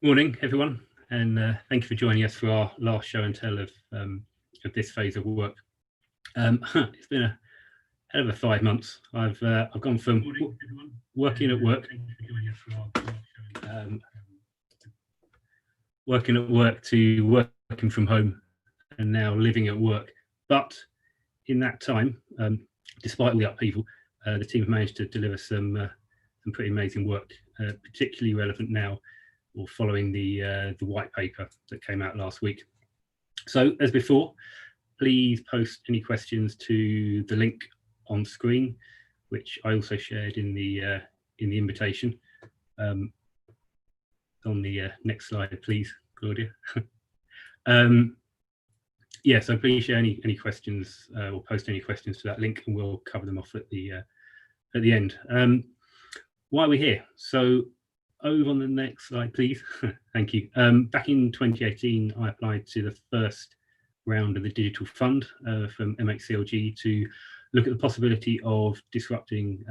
Morning, everyone, and thank you for joining us for our last show and tell of this phase of work. It's been a hell of a 5 months. I've gone from working at work to working from home, and now living at work. But in that time, despite all the upheaval, the team have managed to deliver some pretty amazing work, particularly relevant now, or following the white paper that came out last week. So as before, please post any questions to the link on screen, which I also shared in the invitation. On the next slide, please, Claudia. Yeah, so please share any questions or post any questions to that link, and we'll cover them off at the end. Why are we here? So over on the next slide, please. Thank you. Back in 2018, I applied to the first round of the digital fund from MHCLG to look at the possibility of disrupting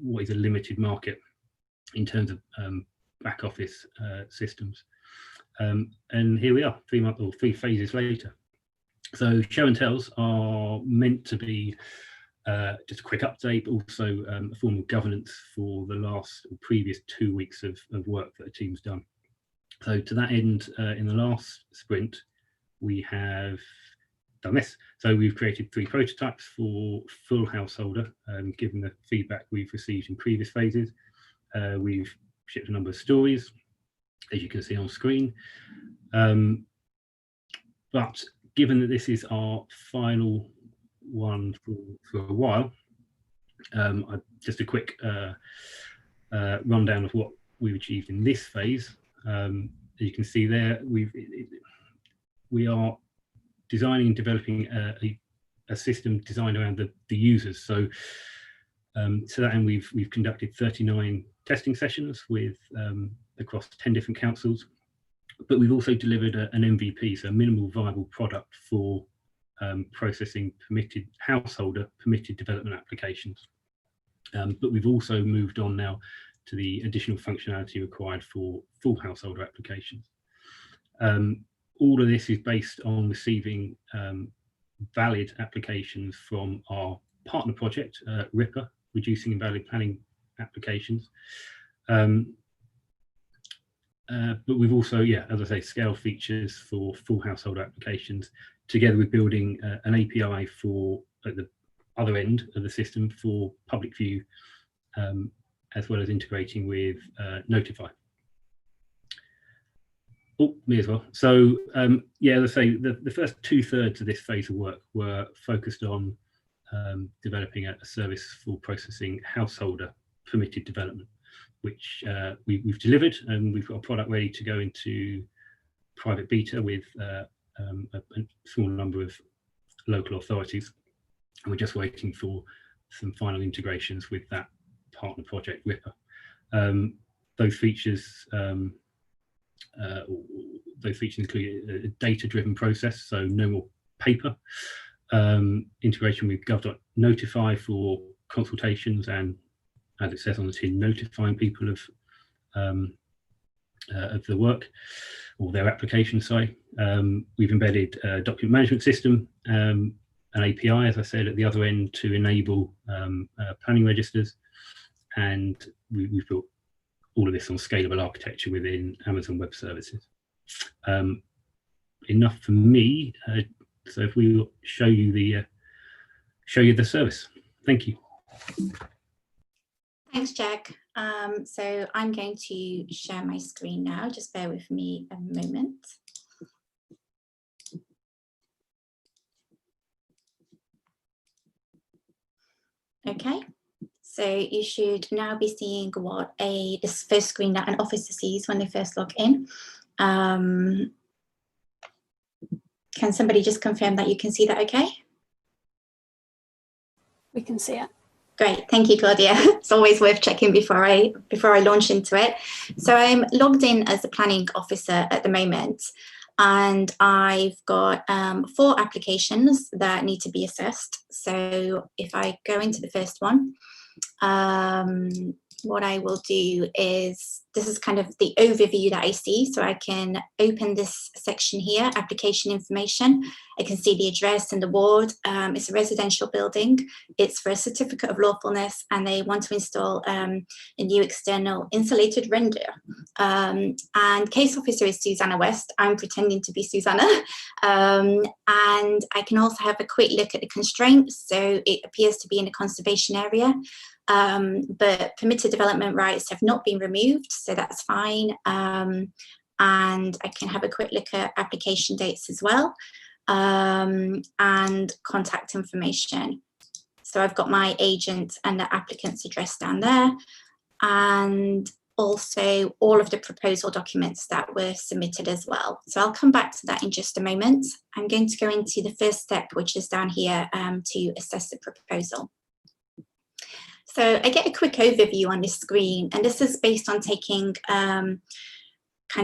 what is a limited market in terms of back office systems. And here we are, 3 phases later. So show and tells are meant to be just a quick update, also a form of governance for the last or previous 2 weeks of work that the team's done. So to that end, in the last sprint, we have done this. So we've created 3 prototypes for full householder, given the feedback we've received in previous phases. We've shipped a number of stories, as you can see on screen. But given that this is our final one for a while, just a quick rundown of what we've achieved in this phase. As you can see there, we are designing and developing a system designed around the users. So to that end, we've conducted 39 testing sessions with across 10 different councils, but we've also delivered an MVP, so a minimal viable product for processing householder permitted development applications. But we've also moved on now to the additional functionality required for full householder applications. All of this is based on receiving valid applications from our partner project, RIPA, Reducing Invalid Planning Applications. But we've also, as I say, scale features for full household applications, together with building an API at the other end of the system for public view, as well as integrating with Notify. Oh, me as well. So as I say, the first 2/3 of this phase of work were focused on developing a service for processing householder permitted development, which we've delivered, and we've got a product ready to go into private beta with a small number of local authorities. And we're just waiting for some final integrations with that partner project, RIPA. Those features include a data-driven process, so no more paper, integration with gov.notify for consultations, and as it says on the tin, notifying people of the work or their application. Sorry, we've embedded a document management system, an API, as I said, at the other end to enable planning registers, and we've built all of this on scalable architecture within Amazon Web Services. Enough for me. So if we show you the service, thank you. Thanks, Jack. So I'm going to share my screen now. Just bear with me a moment. Okay, so you should now be seeing what this first screen that an officer sees when they first log in. Can somebody just confirm that you can see that okay? We can see it. Great, thank you, Claudia. It's always worth checking before I launch into it. So I'm logged in as a planning officer at the moment, and I've got 4 applications that need to be assessed. So if I go into the first one, what I will do is, this is kind of the overview that I see. So I can open this section here, application information. I can see the address and the ward. It's a residential building. It's for a certificate of lawfulness, and they want to install a new external insulated render. And case officer is Susanna West. I'm pretending to be Susanna. And I can also have a quick look at the constraints. So it appears to be in a conservation area. But permitted development rights have not been removed, so that's fine. And I can have a quick look at application dates as well, and contact information. So I've got my agent and the applicant's address down there, and also all of the proposal documents that were submitted as well. So I'll come back to that in just a moment. I'm going to go into the first step, which is down here, to assess the proposal. So I get a quick overview on this screen, and this is based on taking kind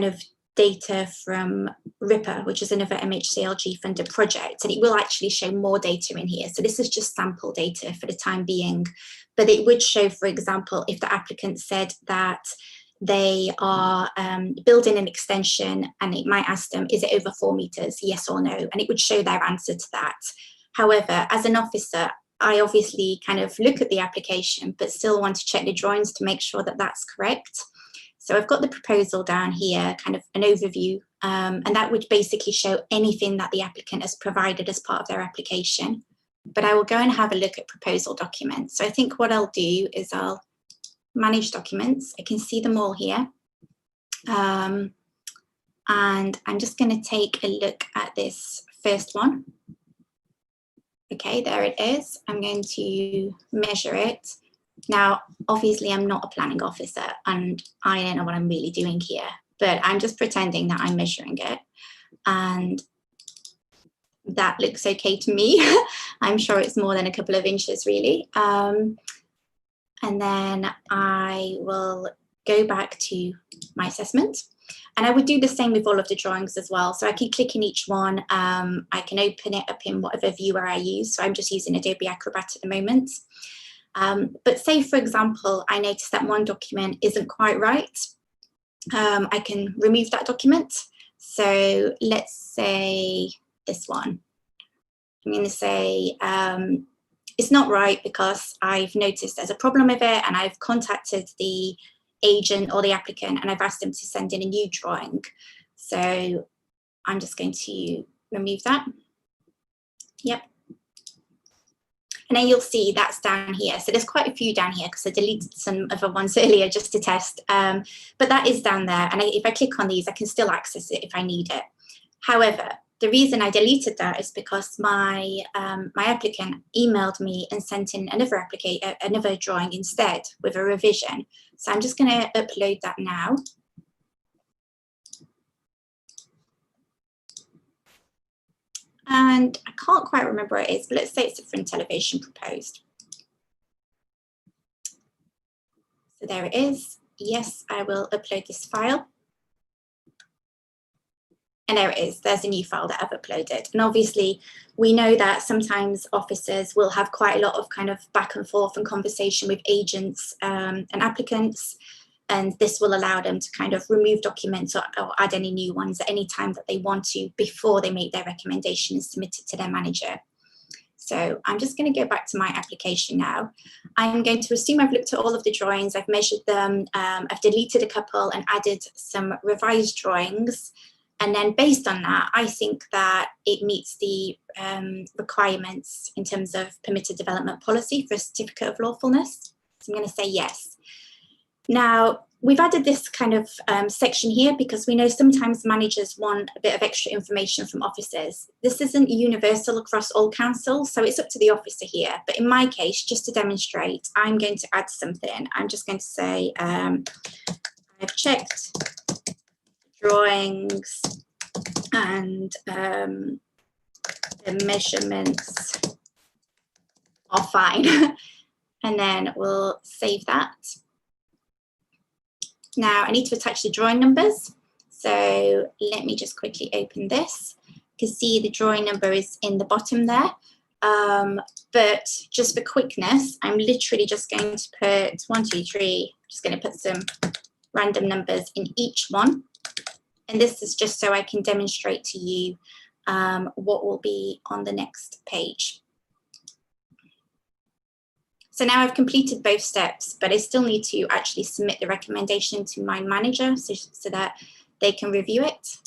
of data from RIPA, which is another MHCLG funded project, and it will actually show more data in here. So this is just sample data for the time being, but it would show, for example, if the applicant said that they are building an extension, and it might ask them, is it over 4 meters, yes or no? And it would show their answer to that. However, as an officer, I obviously kind of look at the application, but still want to check the drawings to make sure that that's correct. So I've got the proposal down here, kind of an overview, and that would basically show anything that the applicant has provided as part of their application. But I will go and have a look at proposal documents. So I think what I'll do is I'll manage documents. I can see them all here. And I'm just going to take a look at this first one. Okay, there it is. I'm going to measure it. Now, obviously, I'm not a planning officer, and I don't know what I'm really doing here, but I'm just pretending that I'm measuring it. And that looks okay to me. I'm sure it's more than a couple of inches, really. And then I will go back to my assessment. And I would do the same with all of the drawings as well. So I can click in each one. I can open it up in whatever viewer I use. So I'm just using Adobe Acrobat at the moment. But say, for example, I notice that one document isn't quite right. I can remove that document. So let's say this one. I'm going to say it's not right because I've noticed there's a problem with it, and I've contacted the agent or the applicant, and I've asked them to send in a new drawing. So I'm just going to remove that. Yep. And then you'll see that's down here. So there's quite a few down here because I deleted some other ones earlier just to test. But that is down there. And if I click on these, I can still access it if I need it. However, the reason I deleted that is because my my applicant emailed me and sent in another drawing instead with a revision. So I'm just going to upload that now. And I can't quite remember where it is, but let's say it's a front elevation proposed. So there it is. Yes, I will upload this file. And there it is. There's a new file that I've uploaded. And obviously, we know that sometimes officers will have quite a lot of kind of back and forth and conversation with agents and applicants. And this will allow them to kind of remove documents or add any new ones at any time that they want to before they make their recommendation and submit it to their manager. So I'm just going to go back to my application now. I'm going to assume I've looked at all of the drawings, I've measured them, I've deleted a couple and added some revised drawings. And then based on that, I think that it meets the requirements in terms of permitted development policy for a certificate of lawfulness. So I'm going to say yes. Now, we've added this kind of section here because we know sometimes managers want a bit of extra information from officers. This isn't universal across all councils, so it's up to the officer here. But in my case, just to demonstrate, I'm going to add something. I'm just going to say, I've checked drawings and the measurements are fine. And then we'll save that. Now I need to attach the drawing numbers. So let me just quickly open this. You can see the drawing number is in the bottom there. But just for quickness, I'm literally just going to put 1, 2, 3, just going to put some random numbers in each one. And this is just so I can demonstrate to you what will be on the next page. So now I've completed both steps, but I still need to actually submit the recommendation to my manager so that they can review it.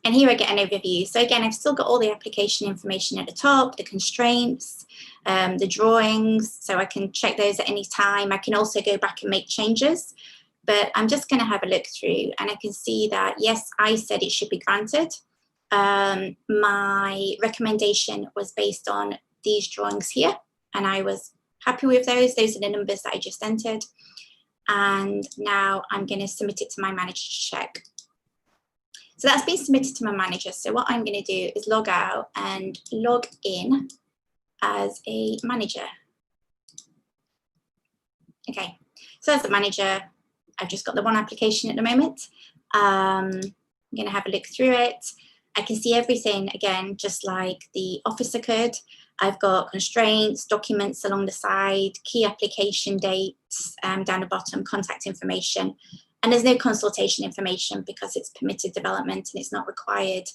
And here I get an overview. So again, I've still got all the application information at the top, the constraints, the drawings, so I can check those at any time. I can also go back and make changes, but I'm just going to have a look through, and I can see that, yes, I said it should be granted. My recommendation was based on these drawings here, and I was happy with those. Those are the numbers that I just entered. And now I'm going to submit it to my manager to check. So that's been submitted to my manager. So what I'm going to do is log out and log in as a manager. Okay, so as a manager, I've just got the one application at the moment. I'm going to have a look through it. I can see everything again, just like the officer could. I've got constraints, documents along the side, key application dates down the bottom, contact information. And there's no consultation information because it's permitted development and it's not required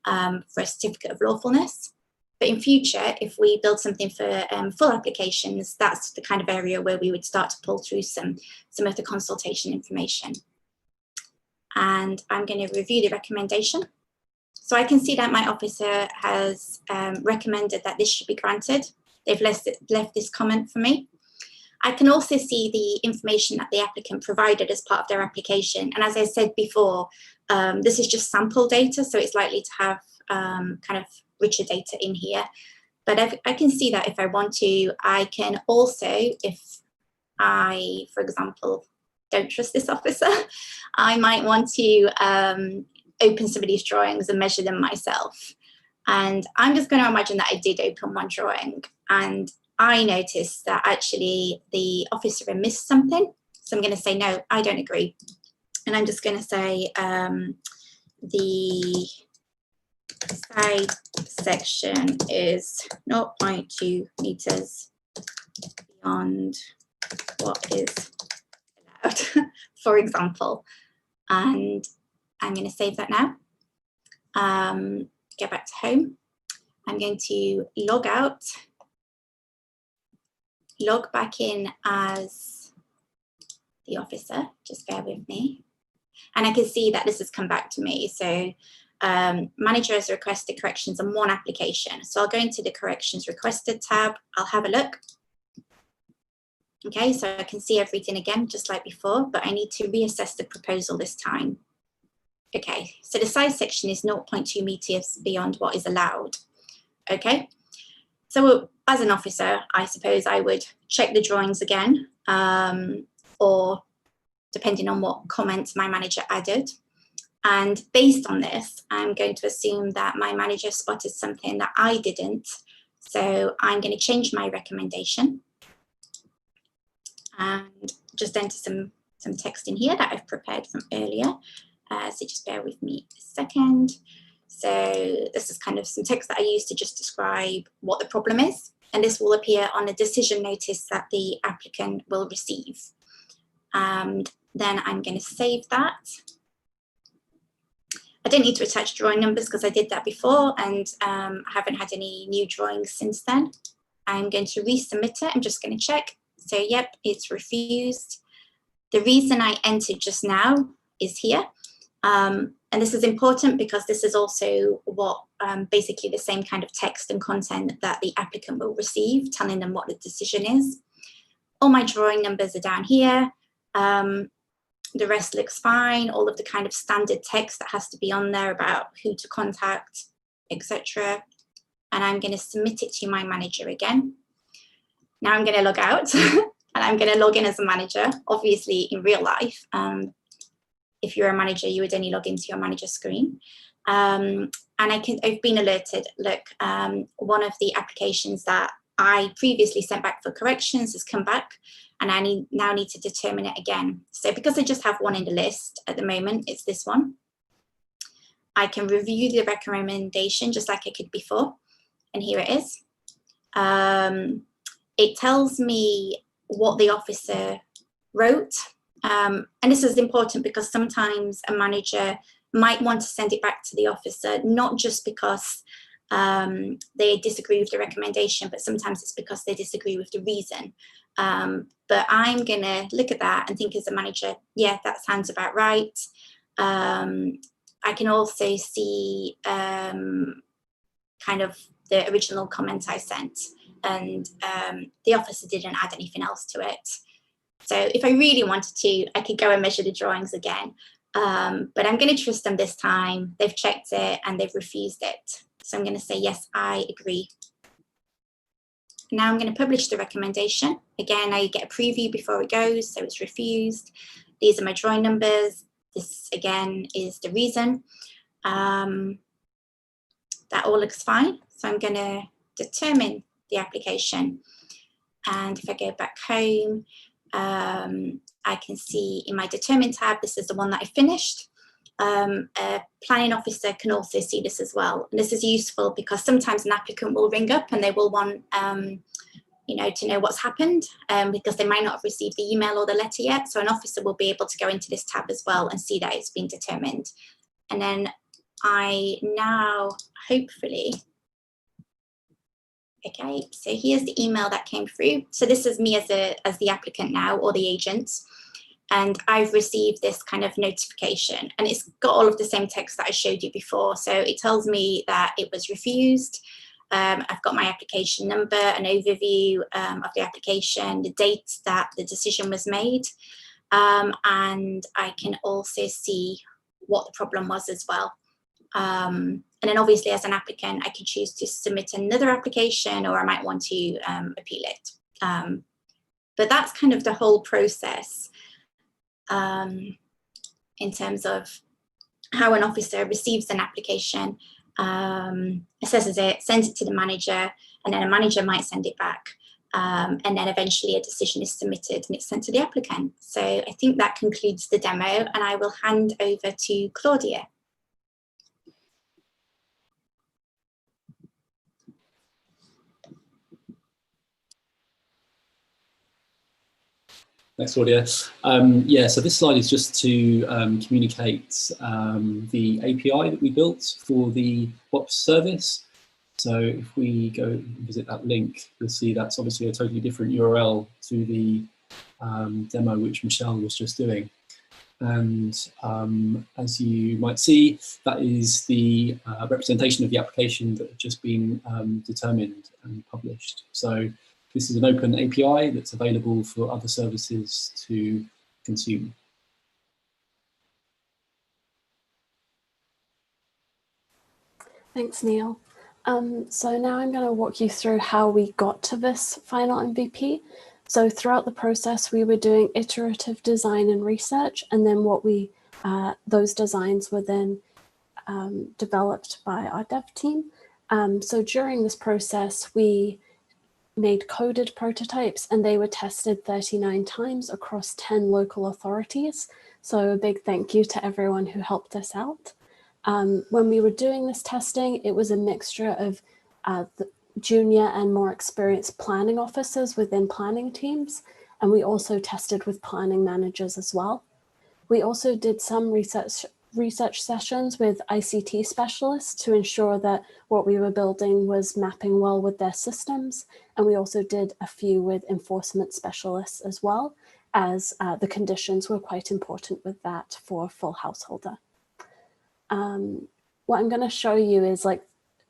for a certificate of lawfulness. But in future, if we build something for full applications, that's the kind of area where we would start to pull through some of the consultation information. And I'm going to review the recommendation. So I can see that my officer has recommended that this should be granted. They've left this comment for me. I can also see the information that the applicant provided as part of their application. And as I said before, this is just sample data, so it's likely to have kind of richer data in here. But I can see that if I want to, I can also, if I, for example, don't trust this officer, I might want to open some of these drawings and measure them myself. And I'm just going to imagine that I did open one drawing and I noticed that actually the officer had missed something. So I'm going to say, no, I don't agree. And I'm just going to say the side section is 0.2 meters beyond what is allowed, for example. And I'm going to save that now. Get back to home. I'm going to log out, log back in as the officer, just bear with me. And I can see that this has come back to me. So manager has requested corrections on one application. So I'll go into the corrections requested tab. I'll have a look. Okay, so I can see everything again, just like before, but I need to reassess the proposal this time. Okay, so the size section is 0.2 meters beyond what is allowed. Okay, so as an officer, I suppose I would check the drawings again, or depending on what comments my manager added. And based on this, I'm going to assume that my manager spotted something that I didn't. So I'm going to change my recommendation and just enter some text in here that I've prepared from earlier. So just bear with me a second. So this is kind of some text that I use to just describe what the problem is. And this will appear on a decision notice that the applicant will receive. And then I'm going to save that. I don't need to attach drawing numbers because I did that before and I haven't had any new drawings since then. I'm going to resubmit it. I'm just going to check. So yep, it's refused. The reason I entered just now is here. And this is important because this is also what basically the same kind of text and content that the applicant will receive, telling them what the decision is. All my drawing numbers are down here. The rest looks fine. All of the kind of standard text that has to be on there about who to contact, etc. And I'm going to submit it to my manager again. Now I'm going to log out and I'm going to log in as a manager, obviously in real life. If you're a manager, you would only log into your manager screen. And I've been alerted, look, one of the applications that I previously sent back for corrections has come back and I now need to determine it again. So because I just have one in the list at the moment, it's this one. I can review the recommendation just like I could before. and here it is. It tells me what the officer wrote. And this is important because sometimes a manager might want to send it back to the officer, not just because they disagree with the recommendation, but sometimes it's because they disagree with the reason. But I'm going to look at that and think as a manager, yeah, that sounds about right. I can also see kind of the original comment I sent, and the officer didn't add anything else to it. So if I really wanted to, I could go and measure the drawings again. But I'm going to trust them this time. They've checked it and they've refused it. So I'm going to say, yes, I agree. Now I'm going to publish the recommendation. Again, I get a preview before it goes, so it's refused. These are my drawing numbers. This, again, is the reason. That all looks fine. So I'm going to determine the application. And if I go back home, I can see in my determine tab, this is the one that I finished. A planning officer can also see this as well. And this is useful because sometimes an applicant will ring up and they will want you know, to know what's happened because they might not have received the email or the letter yet. So an officer will be able to go into this tab as well and see that it's been determined. And then I now hopefully, okay, so here's the email that came through. So this is me as the applicant now, or the agent. And I've received this kind of notification, and it's got all of the same text that I showed you before. So it tells me that it was refused. I've got my application number, an overview of the application, the date that the decision was made. And I can also see what the problem was as well. And then obviously as an applicant, I can choose to submit another application, or I might want to appeal it. But that's kind of the whole process in terms of how an officer receives an application, assesses it, sends it to the manager, and then a manager might send it back. And then eventually a decision is submitted and it's sent to the applicant. So I think that concludes the demo, and I will hand over to Claudia. Thanks, Claudia. Yeah, so this slide is just to communicate the API that we built for the BoPS service. So if we go and visit that link, you'll see that's obviously a totally different URL to the demo which Michelle was just doing. And as you might see, that is the representation of the application that had just been determined and published. So this is an open API that's available for other services to consume. Thanks, Neil. So now I'm going to walk you through how we got to this final MVP. So throughout the process, we were doing iterative design and research, and then those designs were then developed by our dev team. So during this process, we made coded prototypes, and they were tested 39 times across 10 local authorities. So a big thank you to everyone who helped us out. When we were doing this testing, it was a mixture of the junior and more experienced planning officers within planning teams, and we also tested with planning managers as well. We also did some research sessions with ICT specialists to ensure that what we were building was mapping well with their systems. And we also did a few with enforcement specialists as well, as the conditions were quite important with that for a full householder. What I'm going to show you is like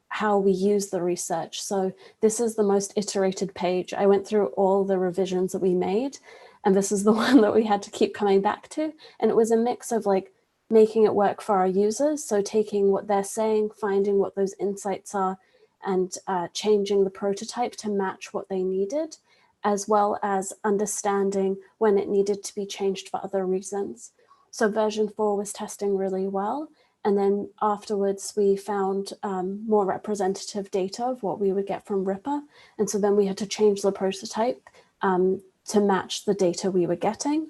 how we use the research. So this is the most iterated page. I went through all the revisions that we made, and this is the one that we had to keep coming back to. And it was a mix of like making it work for our users. So taking what they're saying, finding what those insights are, and changing the prototype to match what they needed, as well as understanding when it needed to be changed for other reasons. So version 4 was testing really well. And then afterwards, we found more representative data of what we would get from RIPA. And so then we had to change the prototype to match the data we were getting.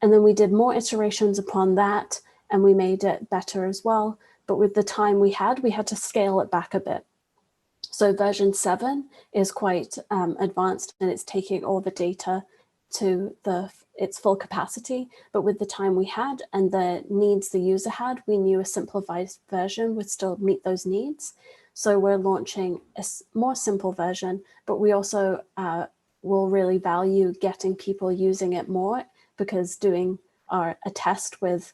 And then we did more iterations upon that, and we made it better as well. But with the time we had to scale it back a bit. So version 7 is quite advanced, and it's taking all the data to its full capacity. But with the time we had and the needs the user had, we knew a simplified version would still meet those needs. So we're launching a more simple version, but we also will really value getting people using it more, because doing a test with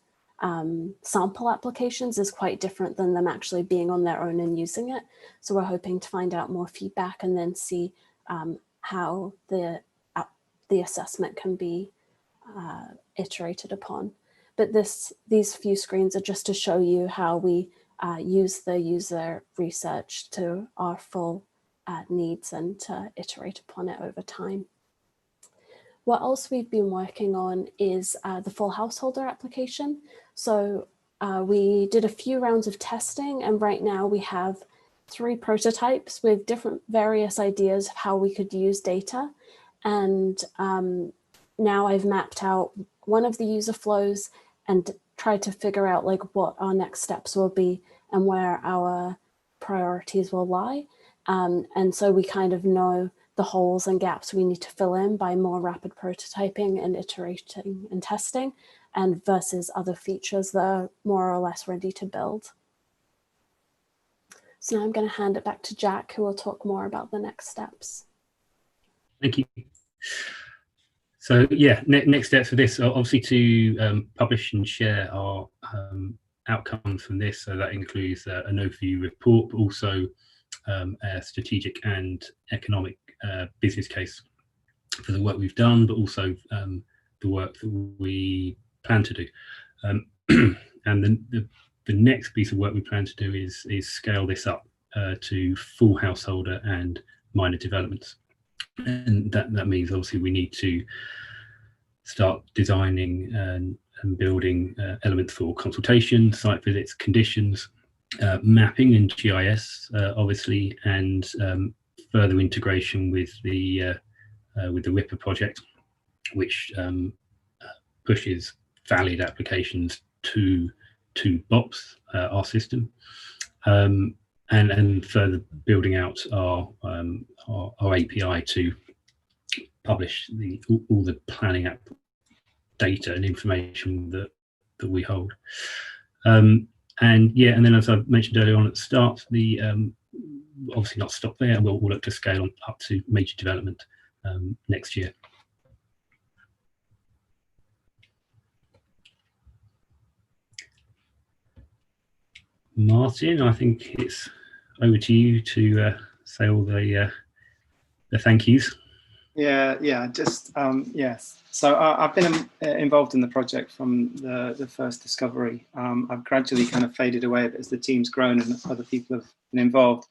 sample applications is quite different than them actually being on their own and using it. So we're hoping to find out more feedback and then see how the assessment can be iterated upon. But these few screens are just to show you how we use the user research to our full needs and to iterate upon it over time. What else we've been working on is the full householder application. So we did a few rounds of testing, and right now we have 3 prototypes with different various ideas of how we could use data. And now I've mapped out one of the user flows and tried to figure out like what our next steps will be and where our priorities will lie. And so we kind of know the holes and gaps we need to fill in by more rapid prototyping and iterating and testing, and versus other features that are more or less ready to build. So now I'm going to hand it back to Jack, who will talk more about the next steps. Thank you. So yeah, next steps for this are obviously to publish and share our outcomes from this. So that includes an overview report, but also a strategic and economic business case for the work we've done, but also the work that we plan to do. And the next piece of work we plan to do is scale this up to full householder and minor developments. And that means obviously we need to start designing and building elements for consultation, site visits, conditions, mapping and GIS, obviously, and further integration with the Ripper project, which pushes valid applications to BoPS, our system, and further building out our API to publish all the planning app data and information that we hold. And then as I mentioned earlier on at the start, the obviously not stop there, and we'll look to scale on up to major development next year. Martin, I think it's over to you to say all the thank yous. Yeah. Just yes. So I've been involved in the project from the first discovery. I've gradually kind of faded away a bit as the team's grown and other people have been involved.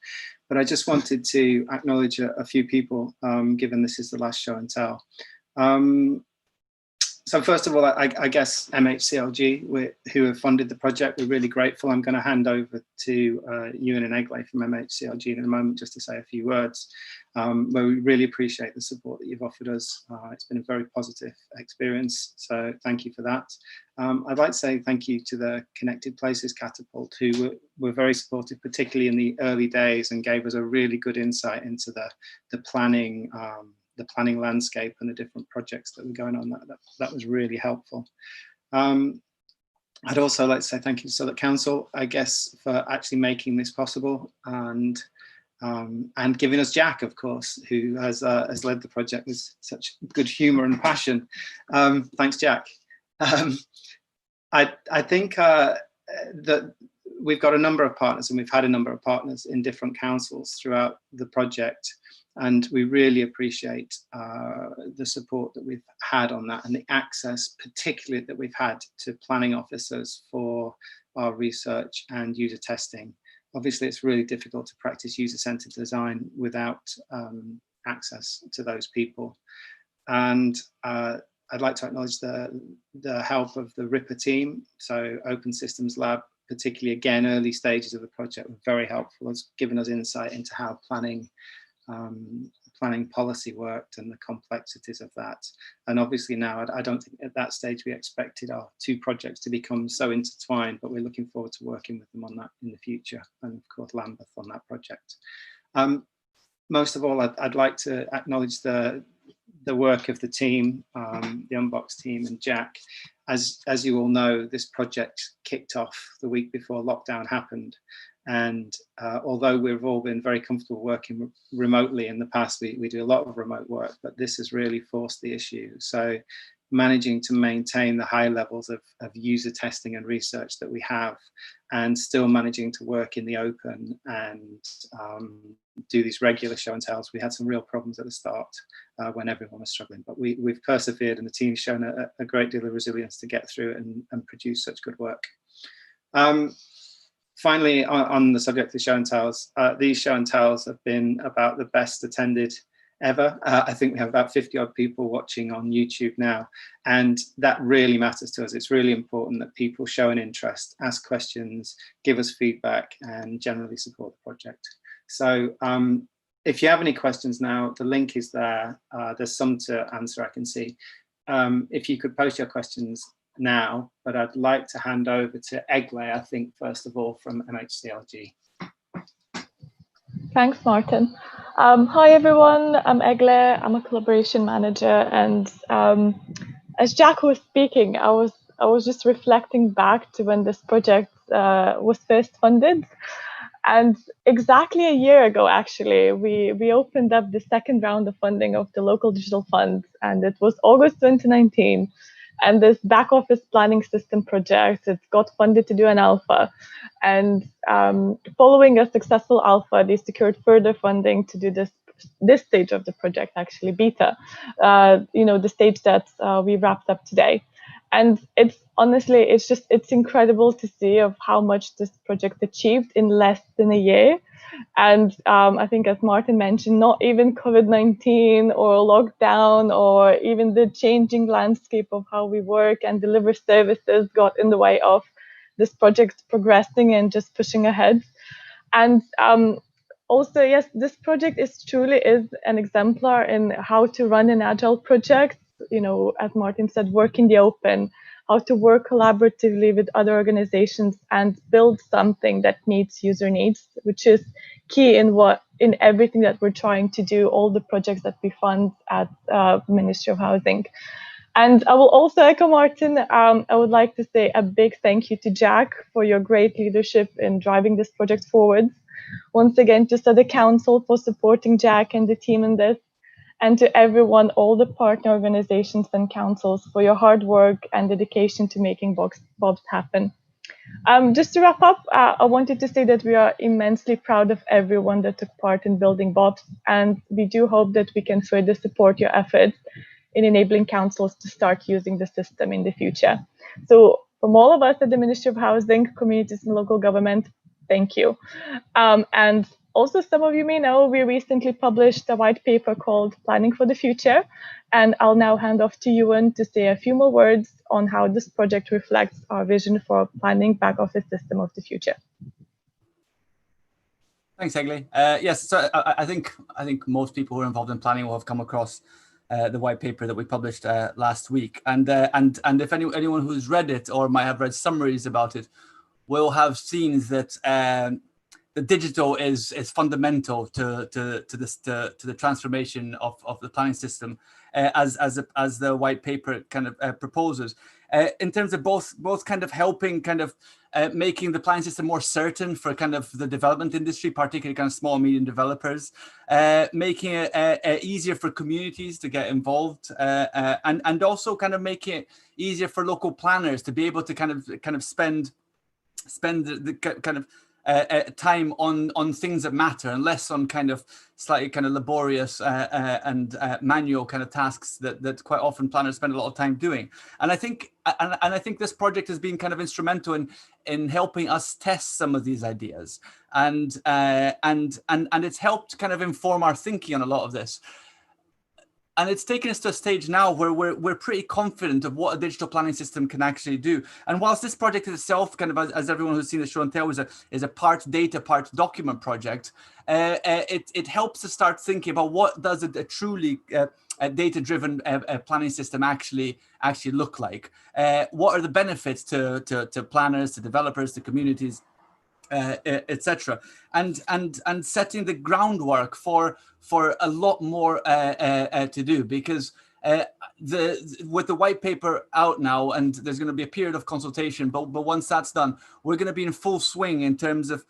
But I just wanted to acknowledge a few people, given this is the last show and tell. So first of all, I guess MHCLG, who have funded the project, we're really grateful. I'm going to hand over to Ewan and Egler from MHCLG in a moment just to say a few words, where we really appreciate the support that you've offered us. It's been a very positive experience, so thank you for that. I'd like to say thank you to the Connected Places Catapult, who were very supportive, particularly in the early days, and gave us a really good insight into the planning landscape and the different projects that were going on. That was really helpful. I'd also like to say thank you to Southwark Council, I guess, for actually making this possible, and giving us Jack, of course, who has led the project with such good humour and passion. Thanks, Jack. I think that we've got a number of partners, and we've had a number of partners in different councils throughout the project. And we really appreciate the support that we've had on that, and the access, particularly that we've had to planning officers for our research and user testing. Obviously, it's really difficult to practice user-centered design without access to those people. And I'd like to acknowledge the help of the Ripper team. So Open Systems Lab, particularly again, early stages of the project, were very helpful. It's given us insight into how planning policy worked and the complexities of that. And obviously now, I don't think at that stage we expected our two projects to become so intertwined, but we're looking forward to working with them on that in the future. And of course, Lambeth on that project. Most of all, I'd like to acknowledge the work of the team, the Unbox team and Jack. As you all know, this project kicked off the week before lockdown happened. And although we've all been very comfortable working remotely in the past, we do a lot of remote work, but this has really forced the issue. So managing to maintain the high levels of user testing and research that we have, and still managing to work in the open and do these regular show and tells. We had some real problems at the start when everyone was struggling, but we've persevered, and the team's shown a great deal of resilience to get through it and produce such good work. Finally, on the subject of show and tells, these show and tells have been about the best attended ever. I think we have about 50 odd people watching on YouTube now, and that really matters to us. It's really important that people show an interest, ask questions, give us feedback, and generally support the project. So if you have any questions now, the link is there. There's some to answer, I can see. If you could post your questions now, but I'd like to hand over to Egler, I think, first of all, from MHCLG. Thanks, Martin. Hi, everyone. I'm Egler. I'm a collaboration manager. And as Jack was speaking, I was just reflecting back to when this project was first funded. And exactly a year ago, actually, we opened up the second round of funding of the local digital fund. And it was August 2019. And this back office planning system project, it got funded to do an alpha. And following a successful alpha, they secured further funding to do this stage of the project, actually beta, the stage that we wrapped up today. And it's honestly, it's incredible to see of how much this project achieved in less than a year. And I think, as Martin mentioned, not even COVID-19 or lockdown or even the changing landscape of how we work and deliver services got in the way of this project progressing and just pushing ahead. And also, yes, this project truly is an exemplar in how to run an agile project. As Martin said, work in the open, how to work collaboratively with other organizations and build something that meets user needs, which is key in everything that we're trying to do, all the projects that we fund at Ministry of Housing. And I will also echo Martin. I would like to say a big thank you to Jack for your great leadership in driving this project forward. Once again, just to the council for supporting Jack and the team in this, and to everyone, all the partner organizations and councils for your hard work and dedication to making BoPS happen. Just to wrap up, I wanted to say that we are immensely proud of everyone that took part in building BoPS, and we do hope that we can further support your efforts in enabling councils to start using the system in the future. So from all of us at the Ministry of Housing, Communities and Local Government, thank you. And also, some of you may know, we recently published a white paper called Planning for the Future. And I'll now hand off to Ewan to say a few more words on how this project reflects our vision for planning back office system of the future. Thanks, Egler. Yes, so I think most people who are involved in planning will have come across the white paper that we published last week. And if anyone who's read it or might have read summaries about it will have seen that the digital is fundamental to the transformation of the planning system, as the white paper kind of proposes, in terms of both kind of helping making the planning system more certain for kind of the development industry, particularly kind of small and medium developers, making it easier for communities to get involved, and also kind of making it easier for local planners to be able to kind of spend the kind of time on things that matter and less on kind of slightly kind of laborious and manual kind of tasks that quite often planners spend a lot of time doing. And I think this project has been kind of instrumental in helping us test some of these ideas, and it's helped kind of inform our thinking on a lot of this. And it's taken us to a stage now where we're pretty confident of what a digital planning system can actually do. And whilst this project itself, kind of as everyone who's seen the show and tell, is a part data, part document project, it helps us start thinking about what does a truly data-driven planning system actually look like. What are the benefits to planners, to developers, to communities? etc. And setting the groundwork for a lot more to do, because with the white paper out now, and there's going to be a period of consultation, but once that's done, we're going to be in full swing in terms of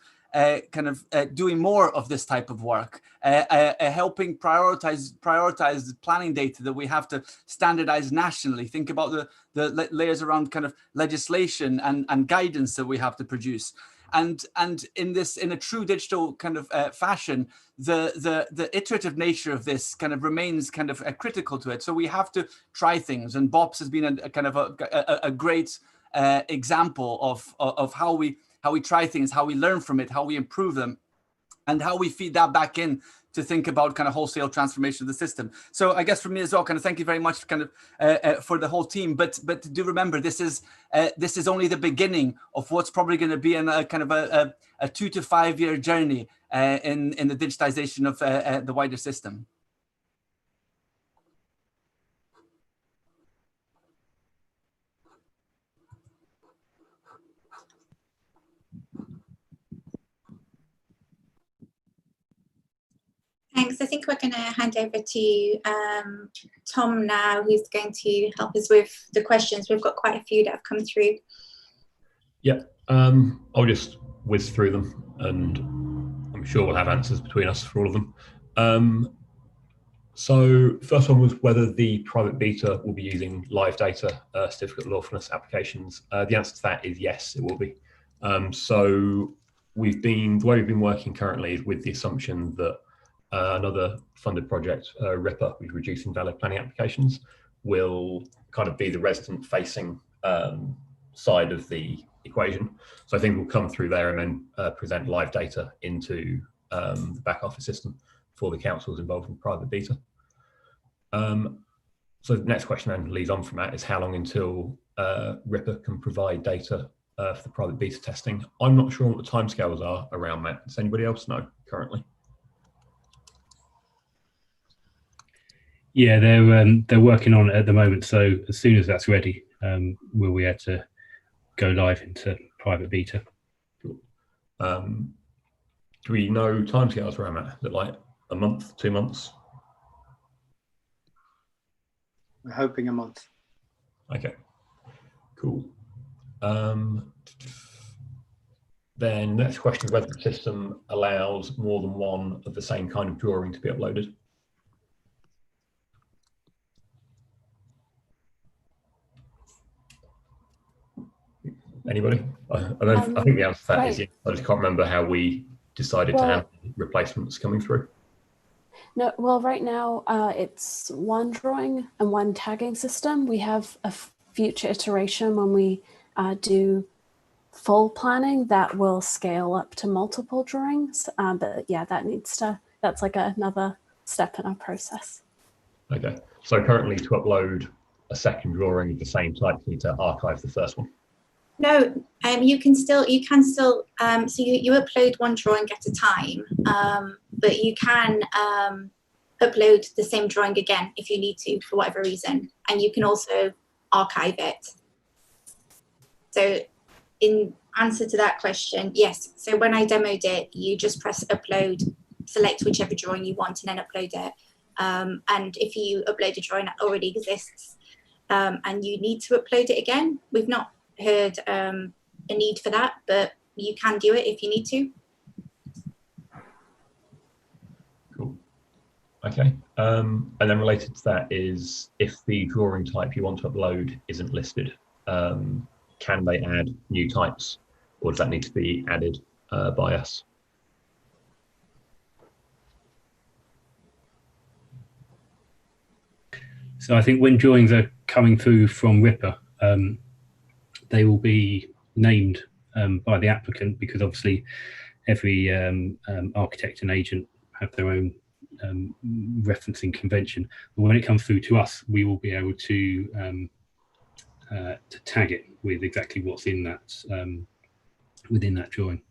doing more of this type of work, helping prioritize the planning data that we have to standardize nationally. Think about the layers around kind of legislation and guidance that we have to produce. And in a true digital kind of fashion, the iterative nature of this kind of remains kind of critical to it. So we have to try things, and BoPS has been a kind of a great example of how we try things, how we learn from it, how we improve them, and how we feed that back in to think about kind of wholesale transformation of the system. So I guess from me as well, kind of thank you very much kind of for the whole team. But do remember, this is only the beginning of what's probably going to be in a kind of a 2 to 5 year journey in the digitization of the wider system. Thanks. I think we're going to hand over to Tom now, who's going to help us with the questions. We've got quite a few that have come through. Yeah, I'll just whiz through them, and I'm sure we'll have answers between us for all of them. So first one was whether the private beta will be using live data certificate of lawfulness applications. The answer to that is yes, it will be. So the way we've been working currently is with the assumption that another funded project, RIPA, with reducing valid planning applications, will kind of be the resident facing side of the equation. So I think we'll come through there and then present live data into the back office system for the councils involved in private beta. So the next question then leads on from that is how long until RIPA can provide data for the private beta testing? I'm not sure what the timescales are around that. Does anybody else know currently? Yeah, they're working on it at the moment. So as soon as that's ready, we'll be able to go live into private beta. Cool. Do we know timescales around that? Is it like a month, 2 months? We're hoping a month. Okay, cool. Then next question is whether the system allows more than one of the same kind of drawing to be uploaded. Anybody? I think the answer to that is yes. I just can't remember how we decided to have replacements coming through. No, well, right now it's one drawing and one tagging system. We have a future iteration when we do full planning that will scale up to multiple drawings. But yeah, that's like another step in our process. Okay, so currently to upload a second drawing of the same type, you need to archive the first one. No, you can still, so you upload one drawing at a time, but you can upload the same drawing again if you need to for whatever reason, and you can also archive it. So in answer to that question, yes. So when I demoed it, you just press upload, select whichever drawing you want, and then upload it. And if you upload a drawing that already exists and you need to upload it again, we've not heard a need for that, but you can do it if you need to. Cool. Okay. And then related to that is if the drawing type you want to upload isn't listed, can they add new types, or does that need to be added by us? So I think when drawings are coming through from RIPA, they will be named by the applicant, because obviously every architect and agent have their own referencing convention. But when it comes through to us, we will be able to tag it with exactly what's in that within that drawing.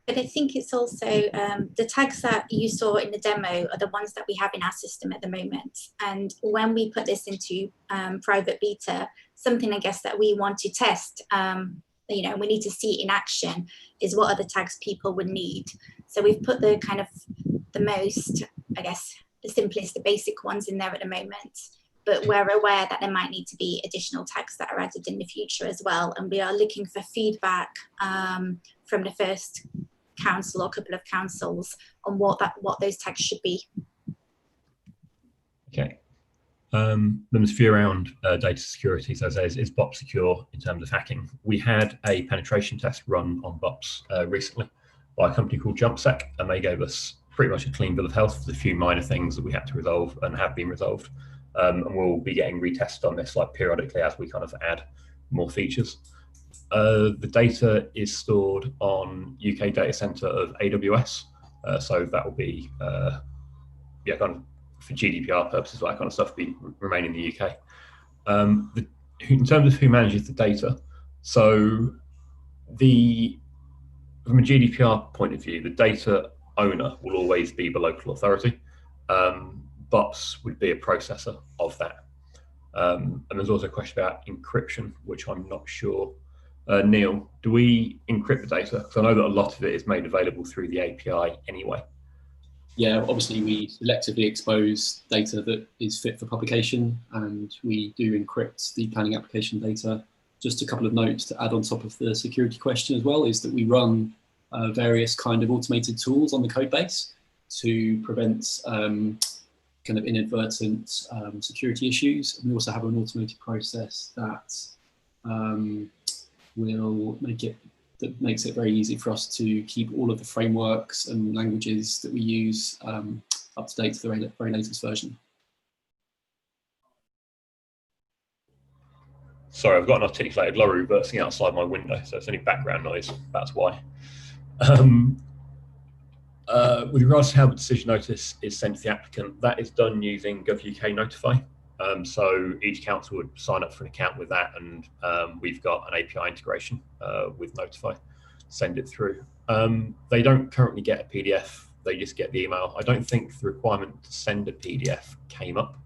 But I think it's also the tags that you saw in the demo are the ones that we have in our system at the moment. And when we put this into private beta, something I guess that we want to test you know, we need to see it in action, is what other tags people would need. So we've put the kind of the most, I guess, the simplest, the basic ones in there at the moment, but we're aware that there might need to be additional tags that are added in the future as well. And we are looking for feedback from the first council or couple of councils on what those tags should be. Okay. There's a few around data security. So is BoPS secure in terms of hacking? We had a penetration test run on BoPS recently by a company called JumpSec, and they gave us pretty much a clean bill of health with a few minor things that we had to resolve and have been resolved. And we'll be getting retested on this like periodically as we kind of add more features. The data is stored on UK data center of AWS. So that will be, yeah, kind of for GDPR purposes, that kind of stuff be remain in the UK. In terms of who manages the data, so from a GDPR point of view, the data owner will always be the local authority. BoPS would be a processor of that. And there's also a question about encryption, which I'm not sure. Neil, do we encrypt the data? Because I know that a lot of it is made available through the API anyway. Yeah, obviously we selectively expose data that is fit for publication, and we do encrypt the planning application data. Just a couple of notes to add on top of the security question as well is that we run various kind of automated tools on the code base to prevent kind of inadvertent security issues. And we also have an automated process that makes it very easy for us to keep all of the frameworks and languages that we use up to date to the very latest version. Sorry, I've got an articulated lorry reversing outside my window, so if there's any background noise, that's why. With regards to how the decision notice is sent to the applicant, that is done using GovUK Notify. So each council would sign up for an account with that, and we've got an API integration with Notify, send it through. They don't currently get a PDF, they just get the email. I don't think the requirement to send a PDF came up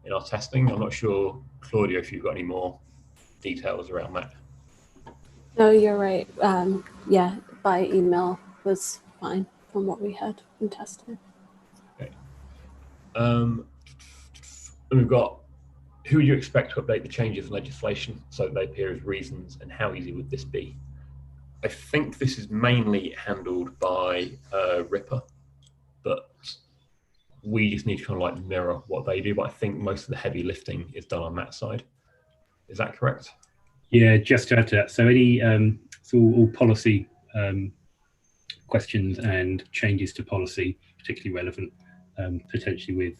in our testing. I'm not sure, Claudia, if you've got any more details around that. No, you're right. Yeah, by email was fine from what we had in testing. Okay. And we've got, who would you expect to update the changes in legislation so that they appear as reasons, and how easy would this be? I think this is mainly handled by Ripper, but we just need to kind of like mirror what they do. But I think most of the heavy lifting is done on that side. Is that correct? Yeah, just to add to that, so any so all policy questions and changes to policy, particularly relevant, potentially with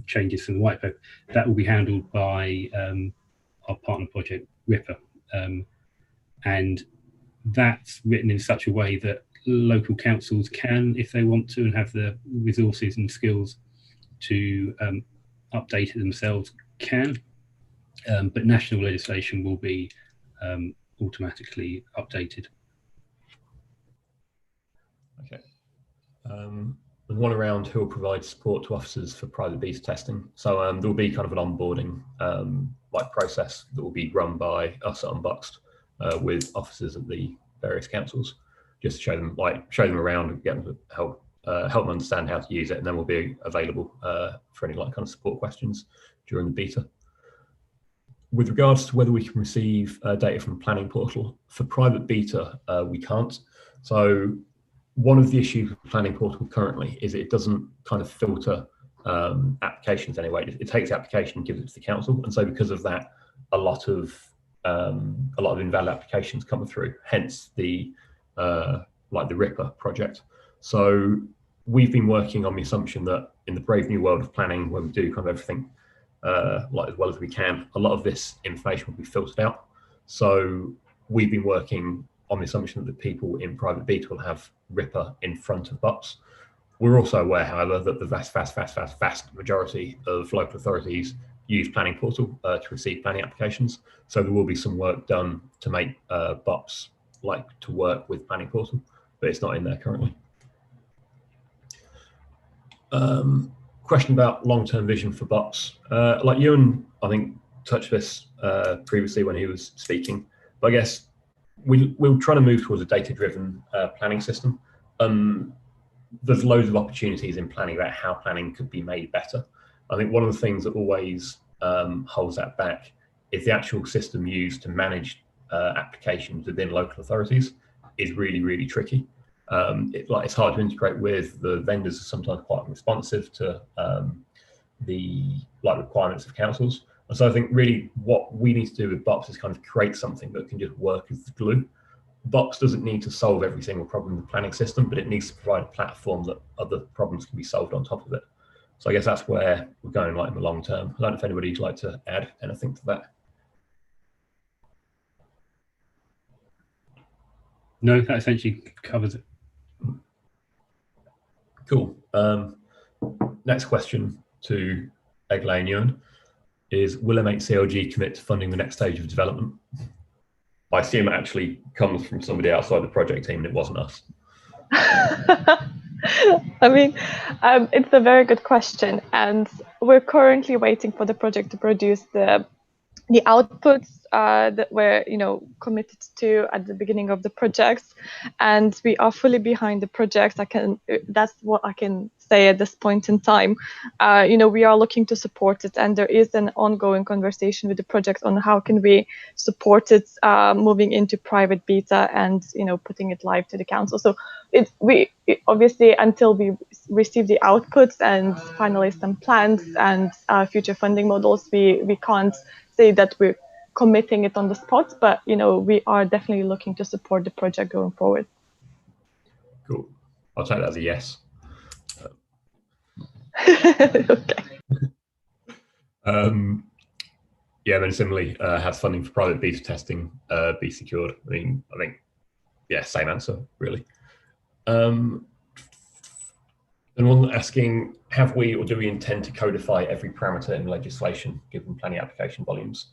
changes from the white paper, that will be handled by our partner project Ripper, and that's written in such a way that local councils can, if they want to and have the resources and skills to update it themselves, can. But national legislation will be automatically updated. Okay. There's one around who will provide support to officers for private beta testing. So there will be kind of an onboarding like process that will be run by us at Unboxed with officers at the various councils, just to show them around and get them to help them understand how to use it, and then we'll be available for any like kind of support questions during the beta. With regards to whether we can receive data from planning portal, for private beta, we can't. So one of the issues with planning portal currently is it doesn't kind of filter applications anyway. It takes the application and gives it to the council. And so because of that, a lot of invalid applications come through, hence the like the Ripper project. So we've been working on the assumption that in the brave new world of planning, where we do kind of everything like as well as we can, a lot of this information will be filtered out. So we've been working on the assumption that people in private beta will have Ripper in front of BoPS. We're also aware, however, that the vast majority of local authorities use planning portal to receive planning applications. So there will be some work done to make BoPS like to work with planning portal, but it's not in there currently. Question about long-term vision for BoPS. Like Ewan, I think, touched this previously when he was speaking, but I guess we're trying to move towards a data-driven planning system. There's loads of opportunities in planning about how planning could be made better. I think one of the things that always holds that back is the actual system used to manage applications within local authorities is really, really tricky. It's hard to integrate with. The vendors are sometimes quite responsive to the requirements of councils. And so I think really what we need to do with BoPS is kind of create something that can just work as the glue. BoPS doesn't need to solve every single problem in the planning system, but it needs to provide a platform that other problems can be solved on top of it. So I guess that's where we're going in the long term. I don't know if anybody'd like to add anything to that. No, that essentially covers it. Cool. Next question to egler and Ewan is, will MHCLG commit to funding the next stage of development? I assume it actually comes from somebody outside the project team and it wasn't us. I mean, it's a very good question, and we're currently waiting for the project to produce the outputs that we're committed to at the beginning of the project, and we are fully behind the project. That's what I can say at this point in time. We are looking to support it, and there is an ongoing conversation with the project on how can we support it moving into private beta and putting it live to the council. So obviously until we receive the outputs and finalize some plans and future funding models, we can't say that we're committing it on the spot, but we are definitely looking to support the project going forward. Cool. I'll take that as a yes. Okay. Yeah, and then similarly, has funding for private beta testing be secured? I think, yeah, same answer, really. And one asking, have we or do we intend to codify every parameter in legislation given planning application volumes?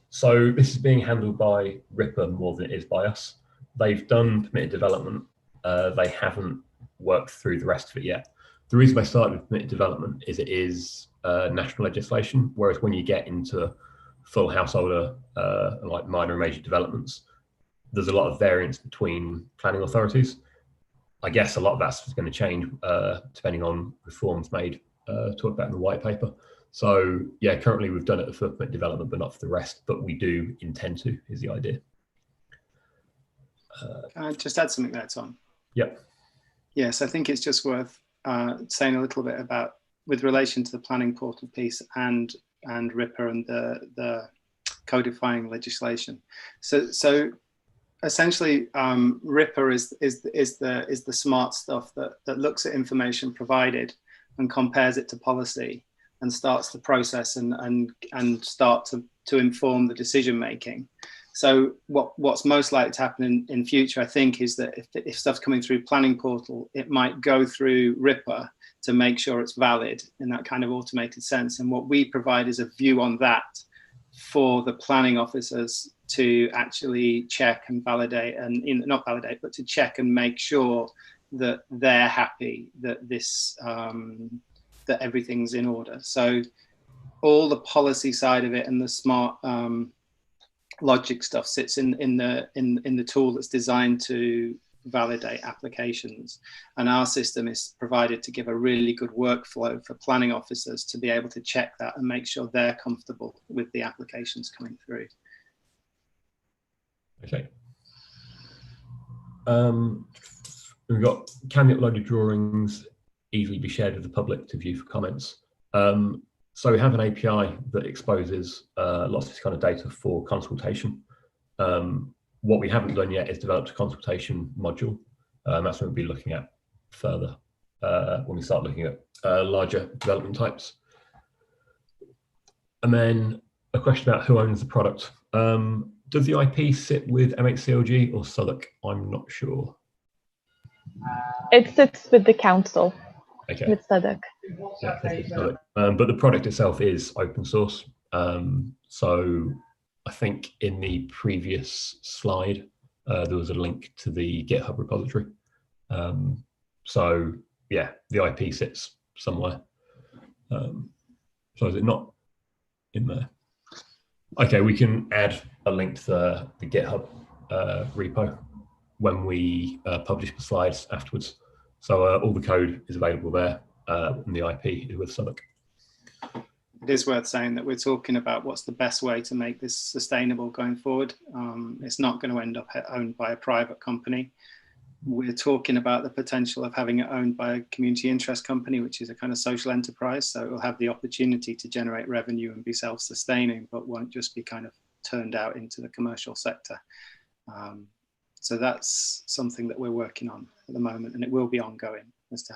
So this is being handled by RIPA more than it is by us. They've done permitted development. They haven't worked through the rest of it yet. The reason they started with permitted development is it is national legislation, whereas when you get into full householder and like minor and major developments, there's a lot of variance between planning authorities. I guess a lot of that's going to change depending on reforms made, talked about in the white paper. So yeah, currently we've done it for permitted development, but not for the rest, but we do intend to, is the idea. Can I just add something there, Tom? Yep. Yes, I think it's just worth saying a little bit about, with relation to the planning portal piece and RIPA and the codifying legislation. So essentially, RIPA is the smart stuff that looks at information provided and compares it to policy and starts the process and start to inform the decision making. So what's most likely to happen in future, I think, is that if stuff's coming through planning portal, it might go through RIPA to make sure it's valid in that kind of automated sense. And what we provide is a view on that for the planning officers to actually check and validate, and not validate, but to check and make sure that they're happy that this that everything's in order. So all the policy side of it and the smart logic stuff sits in the tool that's designed to validate applications, and our system is provided to give a really good workflow for planning officers to be able to check that and make sure they're comfortable with the applications coming through. Okay. We've got, can the uploaded drawings easily be shared with the public to view for comments? So we have an API that exposes lots of this kind of data for consultation. What we haven't done yet is developed a consultation module. That's what we'll be looking at further when we start looking at larger development types. And then a question about who owns the product. Does the IP sit with MHCLG or Southwark? I'm not sure. It sits with the council, okay. With Southwark. Yeah, but the product itself is open source. So I think in the previous slide, there was a link to the GitHub repository. So yeah, the IP sits somewhere. So is it not in there? Okay, we can add a link to the GitHub repo when we publish the slides afterwards. So all the code is available there, and the IP is with Southwark. It is worth saying that we're talking about what's the best way to make this sustainable going forward. It's not going to end up owned by a private company. We're talking about the potential of having it owned by a community interest company, which is a kind of social enterprise. So it will have the opportunity to generate revenue and be self-sustaining, but won't just be kind of turned out into the commercial sector. So that's something that we're working on at the moment, and it will be ongoing as to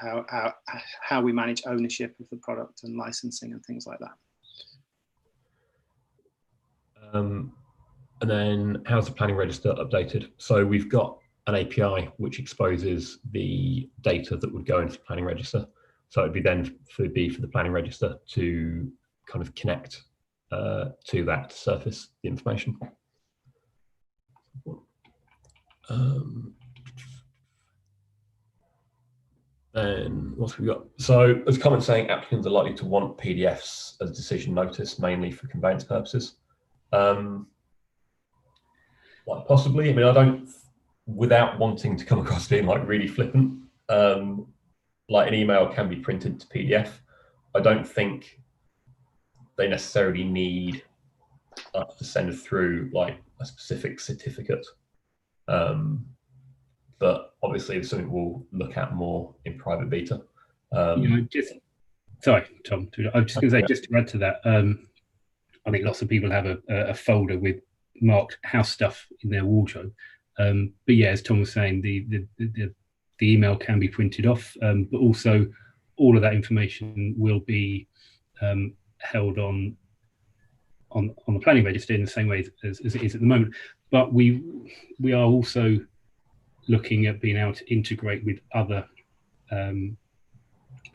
how we manage ownership of the product and licensing and things like that. And then how's the planning register updated? So we've got an API which exposes the data that would go into the planning register. So it'd be then for the planning register to kind of connect to that to surface the information. And what have we got? So there's a comment saying applicants are likely to want PDFs as decision notice, mainly for conveyance purposes. Like possibly, I mean, I don't, without wanting to come across being like really flippant, like an email can be printed to PDF. I don't think they necessarily need us to send through like a specific certificate. But obviously it's something we'll look at more in private beta. Sorry, Tom, I was just going to say, just to add to that, I think lots of people have a folder with marked house stuff in their wardrobe. But yeah, as Tom was saying, the email can be printed off, but also all of that information will be held on the planning register in the same way as it is at the moment. But we are also looking at being able to integrate with other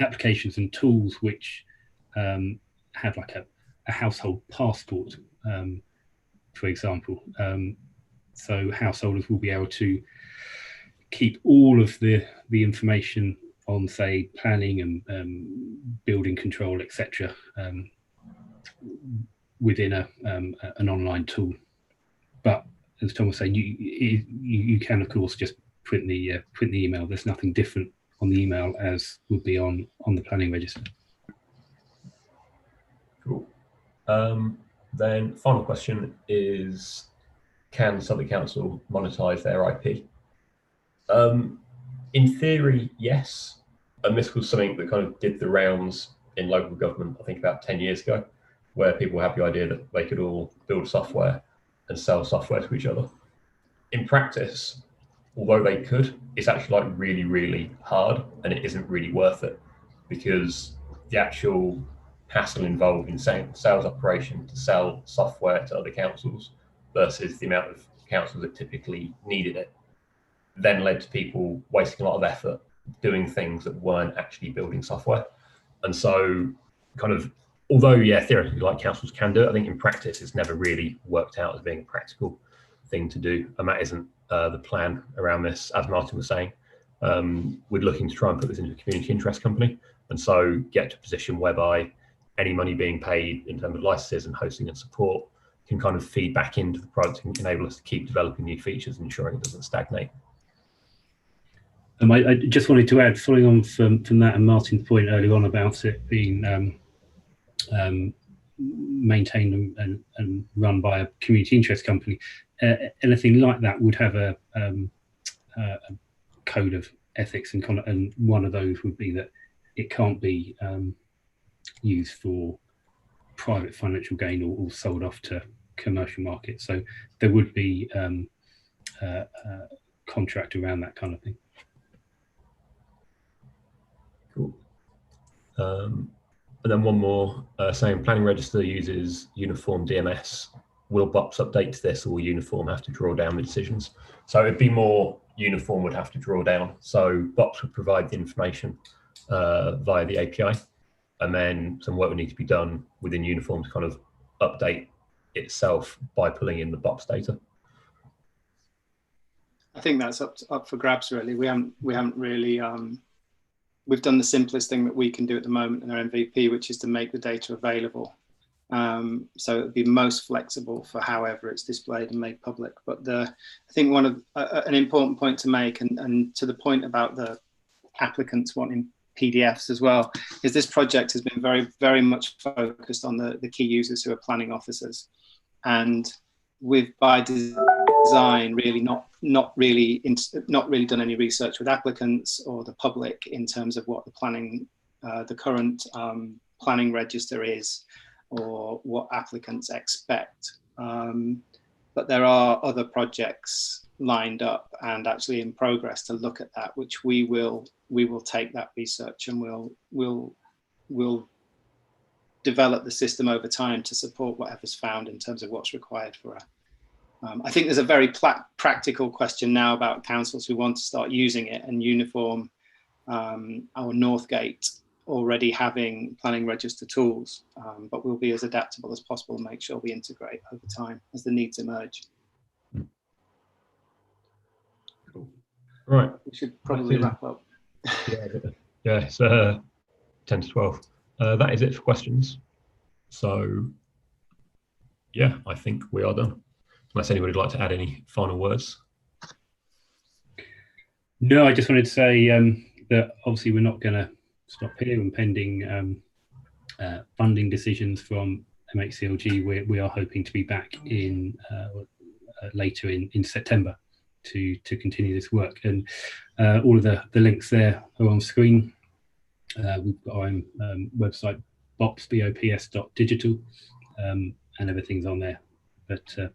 applications and tools which have like a household passport, for example. So householders will be able to keep all of the information on, say, planning and building control, etc., within an online tool. But as Tom was saying, you can of course just print the email. There's nothing different on the email as would be on the planning register. Cool. Then final question is, can Southwark Council monetize their IP? In theory, yes. And this was something that kind of did the rounds in local government, I think about 10 years ago, where people had the idea that they could all build software and sell software to each other. In practice, although they could, it's actually like really, really hard, and it isn't really worth it, because the actual hassle involved in sales operation to sell software to other councils versus the amount of councils that typically needed it then led to people wasting a lot of effort doing things that weren't actually building software. And so kind of, although yeah, theoretically like councils can do it, I think in practice it's never really worked out as being a practical thing to do. And that isn't the plan around this, as Martin was saying. We're looking to try and put this into a community interest company, and so get to a position whereby any money being paid in terms of licenses and hosting and support can kind of feed back into the product and enable us to keep developing new features and ensuring it doesn't stagnate. I just wanted to add, following on from that and Martin's point earlier on about it being maintained and run by a community interest company, anything like that would have a code of ethics and one of those would be that it can't be used for private financial gain or sold off to commercial markets. So there would be a contract around that kind of thing. Cool. And then one more, saying planning register uses uniform DMS. Will BoPS update to this, or will uniform have to draw down the decisions? So it'd be more uniform would have to draw down. So BoPS would provide the information via the API, and then some work would need to be done within uniform to kind of update itself by pulling in the BoPS data. I think that's up for grabs really. We haven't really we've done the simplest thing that we can do at the moment in our MVP, which is to make the data available So it would be most flexible for however it's displayed and made public. But I think one of an important point to make, and to the point about the applicants wanting PDFs as well, is this project has been very, very much focused on the key users who are planning officers, and we've by design really not really done any research with applicants or the public in terms of what the current planning register is, or what applicants expect. But there are other projects lined up and actually in progress to look at that, which we will take that research and we'll develop the system over time to support whatever's found in terms of what's required for I think there's a very practical question now about councils who want to start using it and uniform our Northgate already having planning register tools, but we'll be as adaptable as possible and make sure we integrate over time as the needs emerge. Cool. Right. We should probably wrap up. Yeah, it's 10 to 12. That is it for questions. So, yeah, I think we are done. Unless anybody would like to add any final words. No, I just wanted to say that obviously we're not going to stop here, and pending funding decisions from MHCLG, we are hoping to be back in later in September to continue this work. And all of the links there are on screen. We've got our own website, BoPS, BoPS.digital, and everything's on there. But